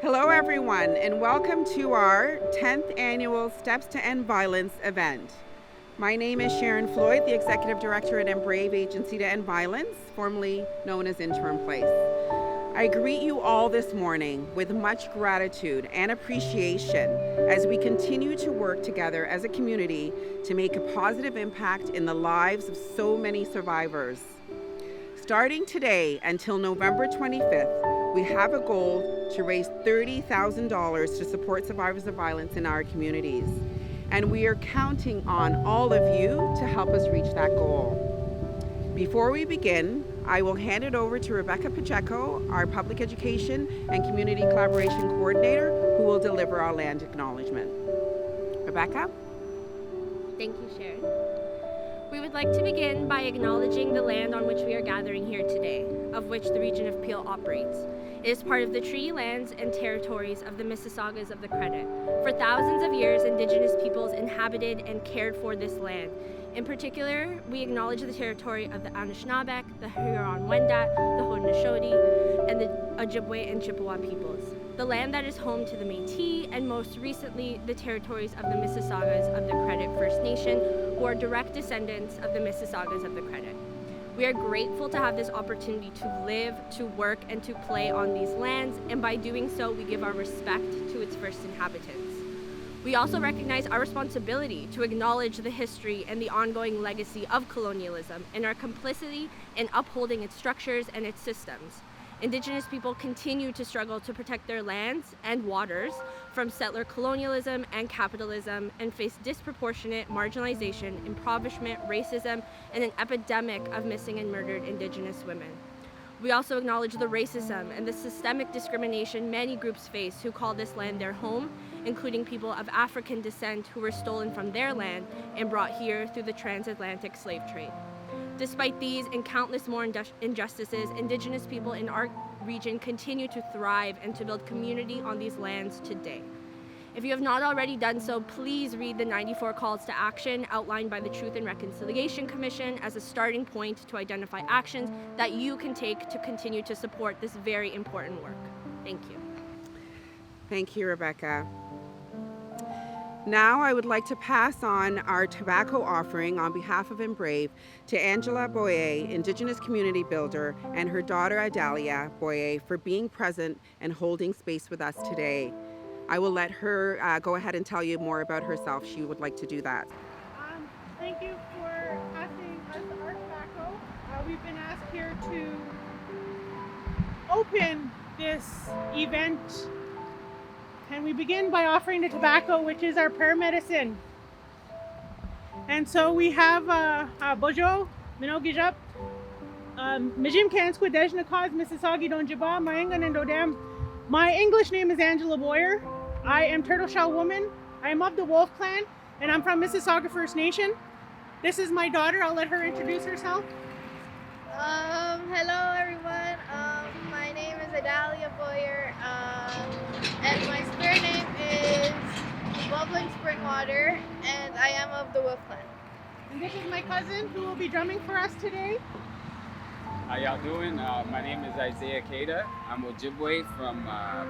Hello, everyone, and welcome to our 10th annual Steps to End Violence event. My name is Sharon Floyd, the Executive Director at Embrave Agency to End Violence, formerly known as Interim Place. I greet you all this morning with much gratitude and appreciation as we continue to work together as a community to make a positive impact in the lives of so many survivors. Starting today until November 25th, we have a goal to raise $30,000 to support survivors of violence in our communities. And we are counting on all of you to help us reach that goal. Before we begin, I will hand it over to Rebecca Pacheco, our Public Education and Community Collaboration Coordinator, who will deliver our land acknowledgement. Rebecca? Thank you, Sharon. We would like to begin by acknowledging the land on which we are gathering here today, of which the region of Peel operates. It is part of the treaty lands and territories of the Mississaugas of the Credit. For thousands of years, Indigenous peoples inhabited and cared for this land. In particular, we acknowledge the territory of the Anishinaabeg, the Huron-Wendat, the Haudenosaunee, and the Ojibwe and Chippewa peoples. The land that is home to the Métis, and most recently, the territories of the Mississaugas of the Credit First Nation, who are direct descendants of the Mississaugas of the Credit. We are grateful to have this opportunity to live, to work, and to play on these lands, and by doing so, we give our respect to its first inhabitants. We also recognize our responsibility to acknowledge the history and the ongoing legacy of colonialism and our complicity in upholding its structures and its systems. Indigenous people continue to struggle to protect their lands and waters from settler colonialism and capitalism and face disproportionate marginalization, impoverishment, racism, and an epidemic of missing and murdered Indigenous women. We also acknowledge the racism and the systemic discrimination many groups face who call this land their home, including people of African descent who were stolen from their land and brought here through the transatlantic slave trade. Despite these and countless more injustices, Indigenous people in our region continue to thrive and to build community on these lands today. If you have not already done so, please read the 94 calls to action outlined by the Truth and Reconciliation Commission as a starting point to identify actions that you can take to continue to support this very important work. Thank you. Thank you, Rebecca. Now I would like to pass on our tobacco offering on behalf of Embrave to Angela Boyer, Indigenous Community Builder, and her daughter Adalia Boyer for being present and holding space with us today. I will let her go ahead and tell you more about herself. She would like to do that. Thank you for passing us our tobacco. We've been asked here to open this event. And we begin by offering the tobacco, which is our prayer medicine. And so we have Bojo, Minogijap, Mijim Kanskwa Dejnakaz, Mississauga Donjiba, Mayangan and Dodam. My English name is Angela Boyer. I am Turtle Shell Woman. I am of the Wolf Clan, and I'm from Mississauga First Nation. This is my daughter. I'll let her introduce herself. Hello everyone. My name is Adalia Boyer, and my spirit name is Bubbling Spring Water, and I am of the Wolf Clan. And this is my cousin who will be drumming for us today. How y'all doing? My name is Isaiah Kada. I'm Ojibwe from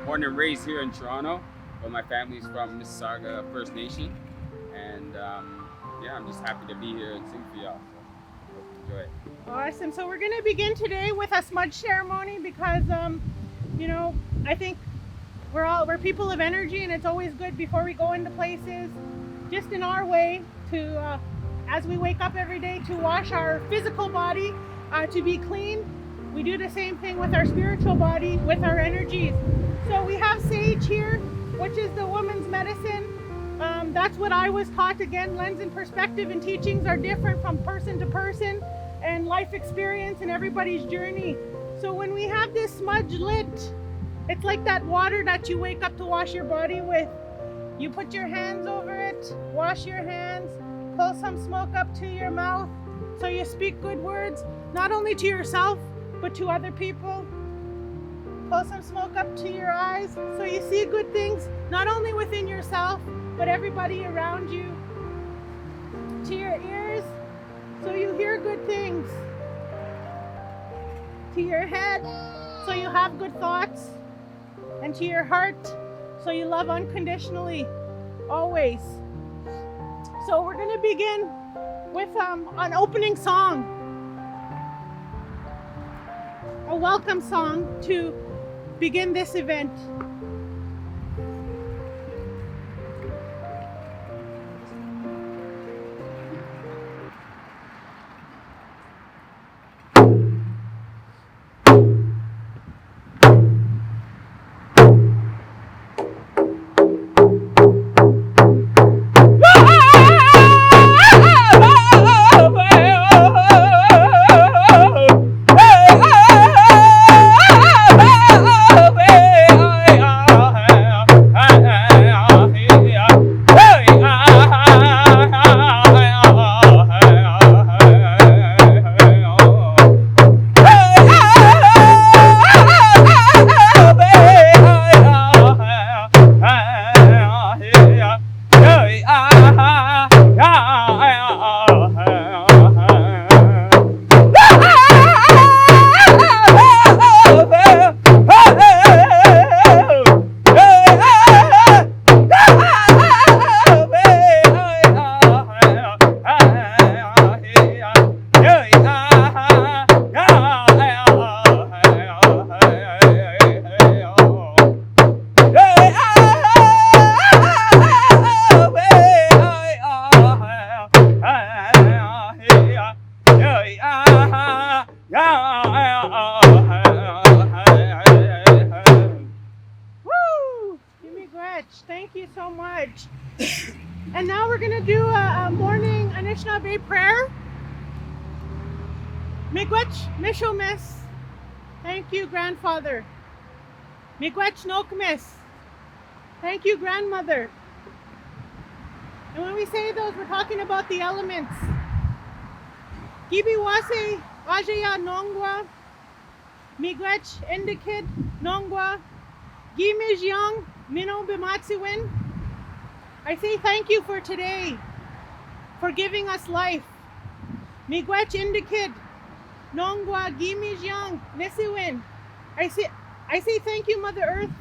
born and raised here in Toronto, but my family's from Mississauga First Nation, and I'm just happy to be here and sing for y'all. So enjoy it. Awesome. So we're going to begin today with a smudge ceremony because, I think we're people of energy, and it's always good before we go into places, just in our way to, as we wake up every day, to wash our physical body, to be clean. We do the same thing with our spiritual body, with our energies. So we have sage here, which is the woman's medicine. That's what I was taught. Again, lens and perspective and teachings are different from person to person, and life experience and everybody's journey. So when we have this smudge lit, it's like that water that you wake up to wash your body with. You put your hands over it, wash your hands, pull some smoke up to your mouth, so you speak good words, not only to yourself, but to other people. Pull some smoke up to your eyes, so you see good things, not only within yourself, but everybody around you. To your ears, so you hear good things. To your head, so you have good thoughts. and to your heart, so you love unconditionally, always. So we're going to begin with an opening song, a welcome song to begin this event. Woo! Jimmy Gretsch, thank you so much. And now we're going to do a morning Anishinaabe prayer. Miigwech Mishomis. Thank you, grandfather. Miigwech Nokmis. Thank you, grandmother. And when we say those, we're talking about the elements. Gibiwase Ajaya Nongwa. Miigwech Indikid Nongwa. Gimish Young Mino Bimatsiwin. I say thank you for today, for giving us life. Miigwech Indikid Nongwa Gimish Young Nisiwin. I say thank you, Mother Earth,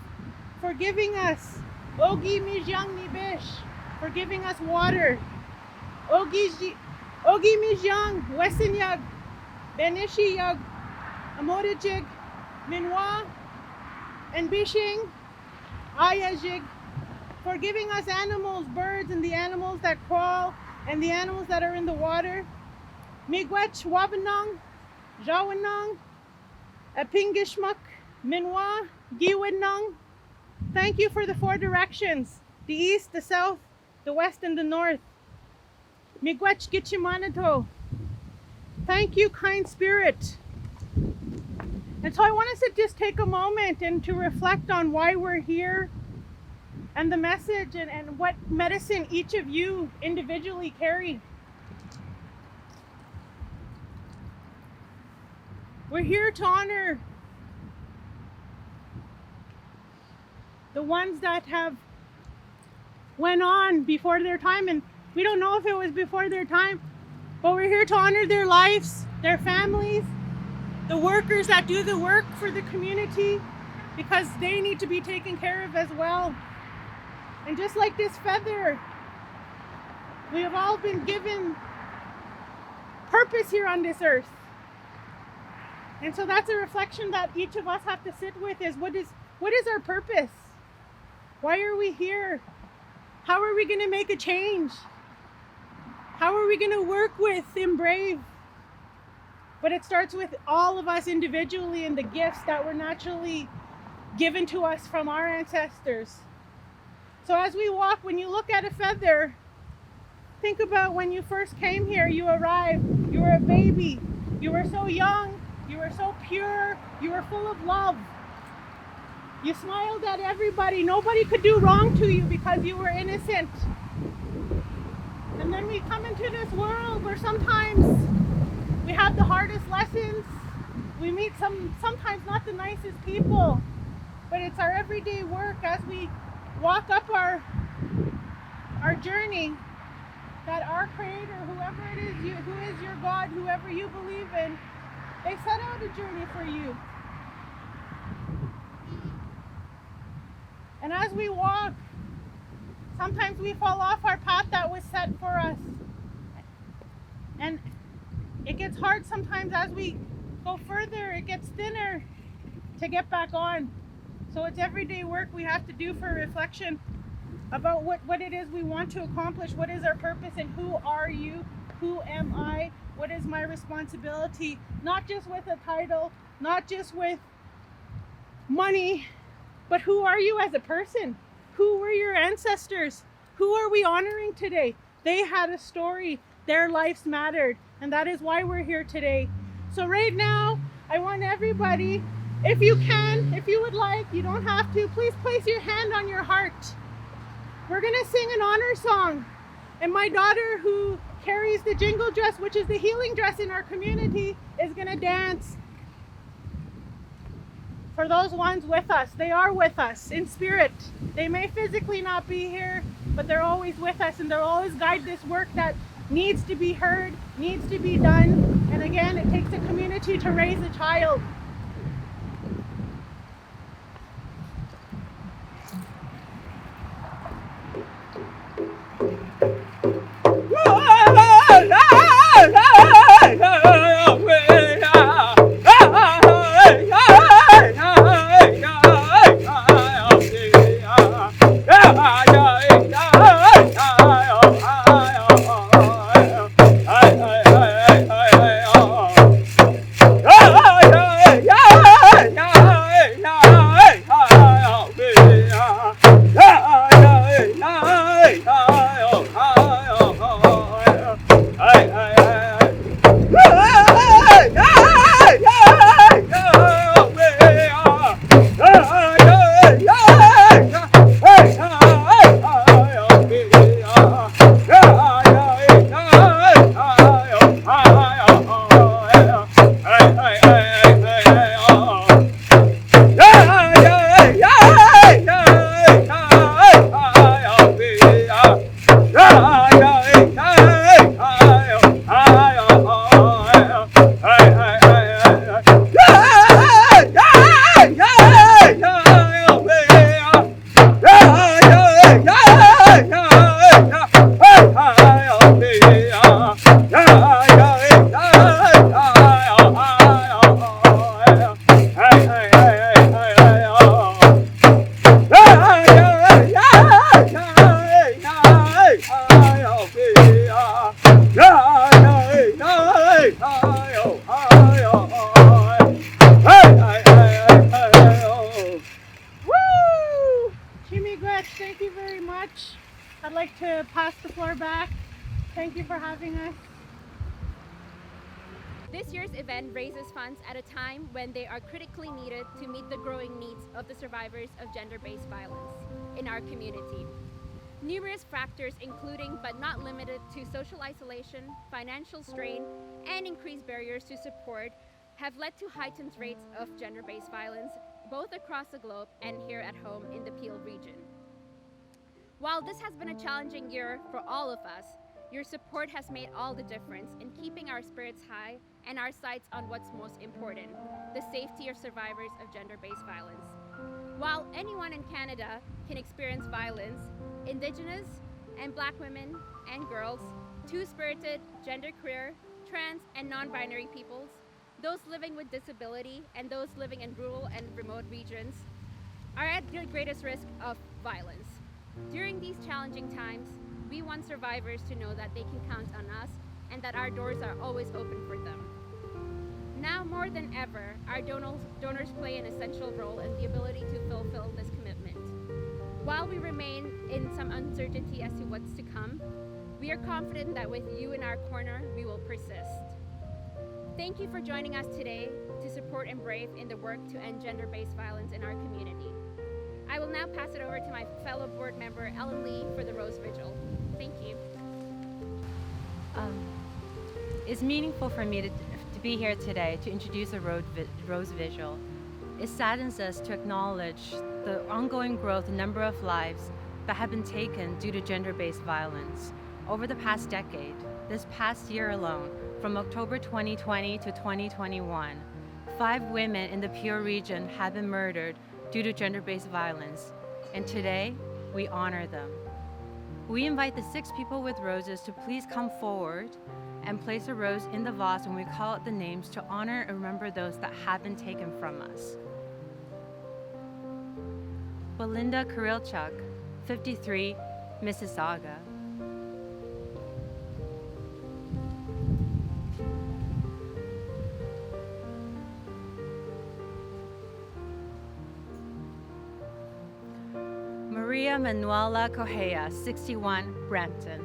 for giving us Ogi Mijang Nibish, for giving us water. Ogi Mijang Wesinyag Benishi Yag Amodijig Minwa and Bishing Ayajig, for giving us animals, birds, and the animals that crawl and the animals that are in the water. Miigwech Wabanong Jawanong Apingishmuk Minwa Giwinong. Thank you for the four directions, the east, the south, the west, and the north. Miigwech Gichimanato. Thank you, kind spirit. And so I want us to just take a moment and to reflect on why we're here and the message and what medicine each of you individually carry. We're here to honor the ones that have went on before their time, and we don't know if it was before their time, but we're here to honor their lives, their families, the workers that do the work for the community, because they need to be taken care of as well. And just like this feather, we have all been given purpose here on this earth. And so that's a reflection that each of us have to sit with, is what is our purpose? Why are we here? How are we going to make a change? How are we going to work with Embrave? But it starts with all of us individually and the gifts that were naturally given to us from our ancestors. So as we walk, when you look at a feather, think about when you first came here, you arrived, you were a baby, you were so young, you were so pure, you were full of love. You smiled at everybody. Nobody could do wrong to you because you were innocent. And then we come into this world where sometimes we have the hardest lessons. We meet sometimes not the nicest people, but it's our everyday work as we walk up our journey that our Creator, whoever it is, who is your God, whoever you believe in, they set out a journey for you. And as we walk, sometimes we fall off our path that was set for us. And it gets hard sometimes as we go further, it gets thinner to get back on. So it's everyday work we have to do for reflection about what it is we want to accomplish, what is our purpose, and who are you, who am I, what is my responsibility, not just with a title, not just with money, but who are you as a person? Who were your ancestors? Who are we honoring today? They had a story, their lives mattered, and that is why we're here today. So right now, I want everybody, if you can, if you would like, you don't have to, please place your hand on your heart. We're gonna sing an honor song. And my daughter, who carries the jingle dress, which is the healing dress in our community, is gonna dance. For those ones with us, they are with us in spirit. They may physically not be here, but they're always with us, and they'll always guide this work that needs to be heard, needs to be done. And again, it takes a community to raise a child. Thank you very much. I'd like to pass the floor back. Thank you for having us. This year's event raises funds at a time when they are critically needed to meet the growing needs of the survivors of gender-based violence in our community. Numerous factors, including but not limited to social isolation, financial strain, and increased barriers to support, have led to heightened rates of gender-based violence both across the globe and here at home in the Peel region. While this has been a challenging year for all of us, your support has made all the difference in keeping our spirits high and our sights on what's most important, the safety of survivors of gender-based violence. While anyone in Canada can experience violence, Indigenous and Black women and girls, two-spirited, genderqueer, trans and non-binary peoples, those living with disability and those living in rural and remote regions are at the greatest risk of violence. During these challenging times, we want survivors to know that they can count on us and that our doors are always open for them. Now more than ever, our donors play an essential role in the ability to fulfill this commitment. While we remain in some uncertainty as to what's to come, we are confident that with you in our corner, we will persist. Thank you for joining us today to support Embrave in the work to end gender-based violence in our community. I will now pass it over to my fellow board member, Ellen Lee, for the Rose Vigil. Thank you. It's meaningful for me to be here today to introduce a Rose Vigil. It saddens us to acknowledge the ongoing growth in number of lives that have been taken due to gender-based violence. Over the past decade, this past year alone, from October 2020 to 2021, 5 women in the Peel region have been murdered due to gender-based violence. and today we honor them. We invite the 6 people with roses to please come forward and place a rose in the vase when we call out the names to honor and remember those that have been taken from us. Belinda Kirilchuk, 53, Mississauga. Maria Manuela Correa, 61, Brampton.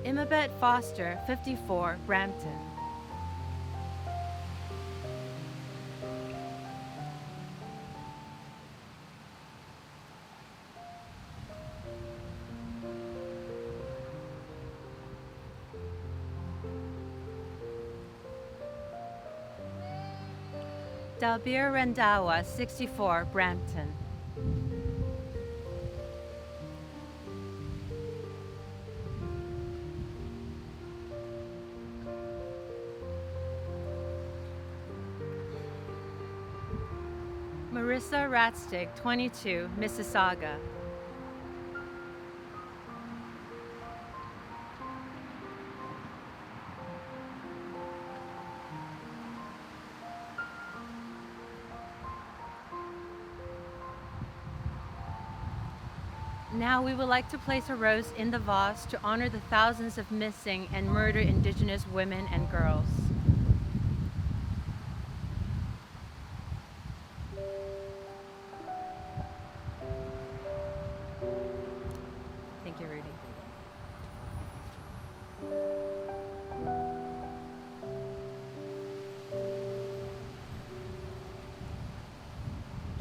Imabet Foster, 54, Brampton. Dalbir Randawa, 64, Brampton. Marissa Ratstig, 22, Mississauga. Now we would like to place a rose in the vase to honor the thousands of missing and murdered Indigenous women and girls. Thank you, Rudy.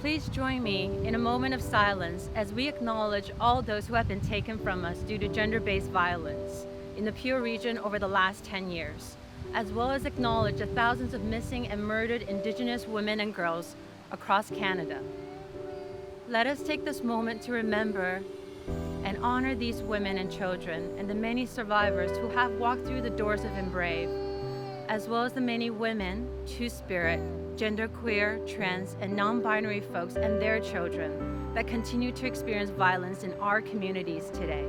Please join me in a moment of silence as we acknowledge all those who have been taken from us due to gender-based violence in the Peel region over the last 10 years, as well as acknowledge the thousands of missing and murdered Indigenous women and girls across Canada. Let us take this moment to remember and honor these women and children and the many survivors who have walked through the doors of Embrave, as well as the many women, Two-Spirit, genderqueer, trans, and non-binary folks and their children that continue to experience violence in our communities today.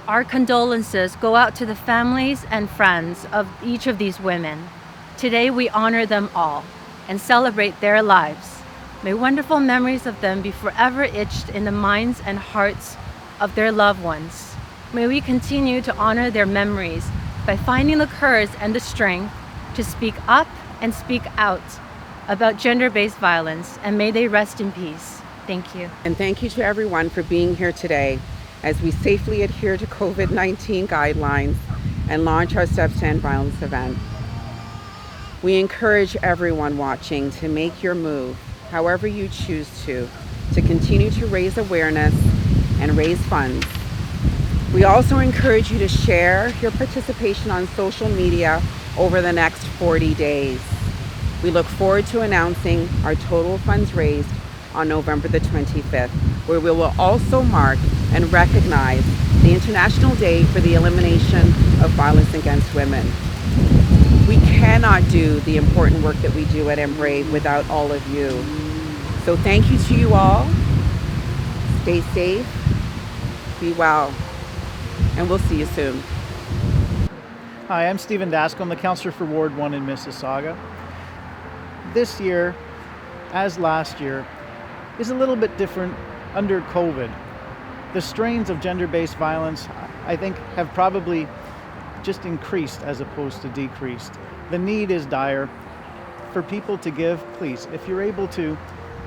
Our condolences go out to the families and friends of each of these women. Today we honor them all and celebrate their lives. May wonderful memories of them be forever etched in the minds and hearts of their loved ones. May we continue to honor their memories by finding the courage and the strength to speak up and speak out about gender-based violence, and may they rest in peace. Thank you. And thank you to everyone for being here today as we safely adhere to COVID-19 guidelines and launch our Steps to End Violence event. We encourage everyone watching to make your move, however you choose to continue to raise awareness and raise funds. We also encourage you to share your participation on social media over the next 40 days. We look forward to announcing our total funds raised on November the 25th, where we will also mark and recognize the International Day for the Elimination of Violence Against Women. We cannot do the important work that we do at Embrave without all of you. So thank you to you all. Stay safe, be well, and we'll see you soon. Hi, I'm Stephen Daskell. I'm the Councillor for Ward 1 in Mississauga. This year, as last year, is a little bit different under COVID. The strains of gender-based violence, I think, have probably just increased as opposed to decreased. The need is dire. For people to give, please, if you're able to,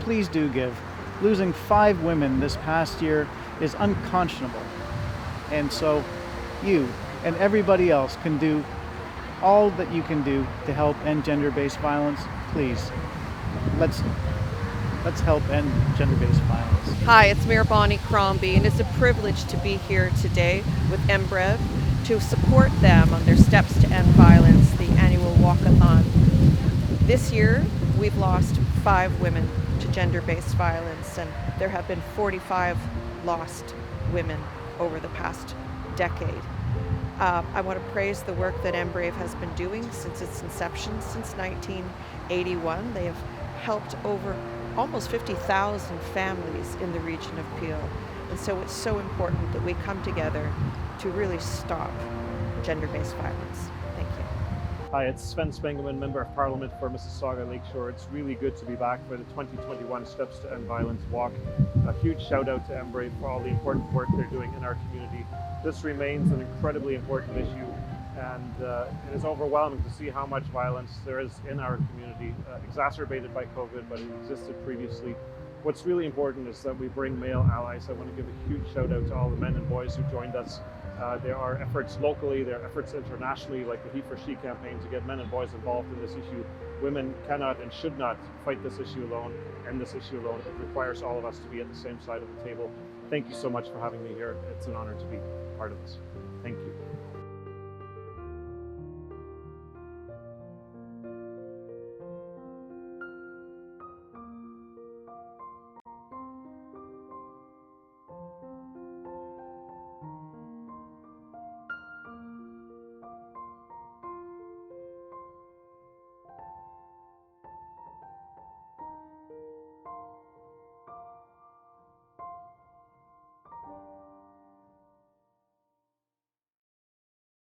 please do give. Losing 5 women this past year is unconscionable. And so you and everybody else can do all that you can do to help end gender-based violence. Please, let's help end gender-based violence. Hi, it's Mayor Bonnie Crombie, and it's a privilege to be here today with Embrave to support them on their Steps to End Violence, the annual walkathon. This year, we've lost 5 women to gender-based violence, and there have been 45 lost women over the past decade. I want to praise the work that Embrave has been doing since its inception, since 1981. They have helped over almost 50,000 families in the region of Peel. And so it's so important that we come together to really stop gender-based violence. Thank you. Hi, it's Sven Spengeman, Member of Parliament for Mississauga Lakeshore. It's really good to be back for the 2021 Steps to End Violence Walk. A huge shout out to Embrave for all the important work they're doing in our community. This remains an incredibly important issue, and it is overwhelming to see how much violence there is in our community, exacerbated by COVID, but it existed previously. What's really important is that we bring male allies. I want to give a huge shout out to all the men and boys who joined us. There are efforts locally, there are efforts internationally, like the He for She campaign, to get men and boys involved in this issue. Women cannot and should not fight this issue alone, end this issue alone. It requires all of us to be at the same side of the table. Thank you so much for having me here. It's an honor to be part of this. Thank you.